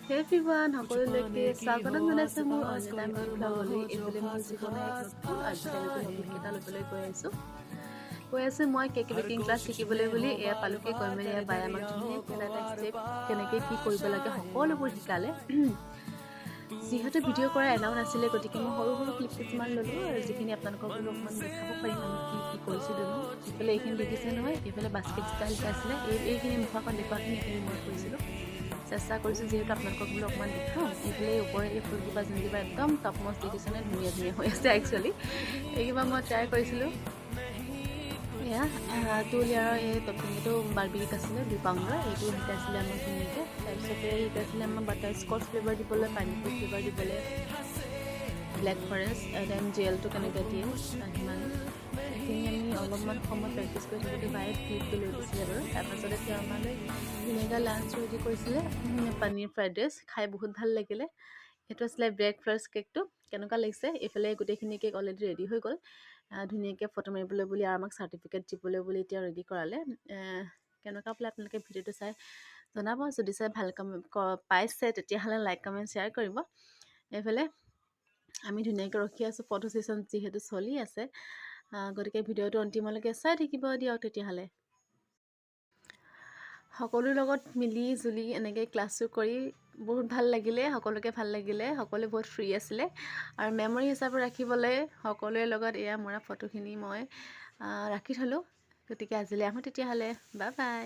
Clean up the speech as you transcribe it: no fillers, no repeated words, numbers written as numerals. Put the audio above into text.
হে এভৰিৱান, সকলোলৈকে স্বাগতম জনাইছোঁ মোৰ অন্য এটা নতুন ব্লগলৈ। এইফালে মোৰ জীৱনৰ এক নতুন অধ্যায়লৈকে নতুনকেইটা ল'বলৈ গৈ আছোঁ মই কেক বেকিং ক্লাছ শিকিবলৈ বুলি। এয়া পালোকে কৈ মেলি এয়া বায়ে আমাক ধুনীয়াকৈ এটা ষ্টেপ কেনেকৈ কি কৰিব লাগে সকলোবোৰ শিকালে। যিহেতু ভিডিঅ' কৰা এলাও নাছিলে, গতিকে মই সৰু সৰু ক্লিপ কিছুমান ল'লোঁ আৰু যিখিনি আপোনালোকক বোলো অকণমান দেখাব পাৰিম আমি কি কৰিছিলোঁ ন। এইফালে এইখিনি দেখিছে নহয়, এইফালে বাস্কেট ষ্টাইল শিকাইছিলে। এইখিনি মুখাখন দেখুৱাখিনি এইখিনি মই কৰিছিলোঁ, চেষ্টা কৰিছোঁ যিহেতু আপোনালোকক বোলো অকণমান দেখাওঁ। এইফালে ওপৰে এই ফুলকেইপা যোনকেইপা একদম টপমষ্ট দেখিছেনে, ধুনীয়া হৈ আছে। একচুৱেলি এইকেইপা মই ট্ৰাই কৰিছিলোঁ। এয়া 2 লেয়াৰৰ এই টপিংটো বাৰ্বিক আছিলে 2 পাউণ্ডৰ, এইটো শিকাইছিলে আমাক ধুনীয়াকৈ। তাৰপিছতে শিকাইছিলে আমাক বাটাৰ স্কচ ফ্লেভাৰ দিবলৈ, পাইনএপল ফ্লেভাৰ দিবলৈ, ব্লেক ফৰেষ্ট দেন জেলটো কেনেকৈ দিয়ে সিমানে। সেইখিনি আমি অলপমান সময় প্ৰেক্টিছ কৰি থাকোঁতে বায়ে ক্লিপটো লৈ দিছিলে বাৰু। তাৰপাছতে তেওঁ আমালৈ ধুনীয়াকৈ লাঞ্চ ৰেডি কৰিছিলে, পনীৰ ফ্ৰাইড ৰাইচ। খাই বহুত ভাল লাগিলে। সেইটো আছিলে ব্ৰেকফাষ্ট কেকটো। কেনেকুৱা লাগিছে? এইফালে গোটেইখিনি কেক অলৰেডি ৰেডি হৈ গ'ল। ধুনীয়াকৈ ফটো মাৰিবলৈ বুলি আৰু আমাক চাৰ্টিফিকেট দিবলৈ বুলি এতিয়া ৰেডি কৰালে। কেনেকুৱা পালে আপোনালোকে ভিডিঅ'টো চাই জনাব। যদি চাই ভাল পাইছে তেতিয়াহ'লে লাইক কমেণ্ট শ্বেয়াৰ কৰিব। এইফালে আমি ধুনীয়াকৈ ৰখি আছোঁ, ফটো ছেশ্যন যিহেতু চলি আছে। গতিকে ভিডিঅ'টো অন্তিমলৈকে চাই থাকিব দিয়ক। তেতিয়াহ'লে সকলোৰ লগত মিলি জুলি এনেকৈ ক্লাছটো কৰি বহুত ভাল লাগিলে, সকলোকে ভাল লাগিলে, সকলোৱে বহুত ফ্ৰী আছিলে। আৰু মেমৰি হিচাপে ৰাখিবলৈ সকলোৰে লগত এয়া মৰা ফটোখিনি মই ৰাখি থ'লোঁ। গতিকে আজিলৈ আহোঁ তেতিয়াহ'লে, বাই বাই।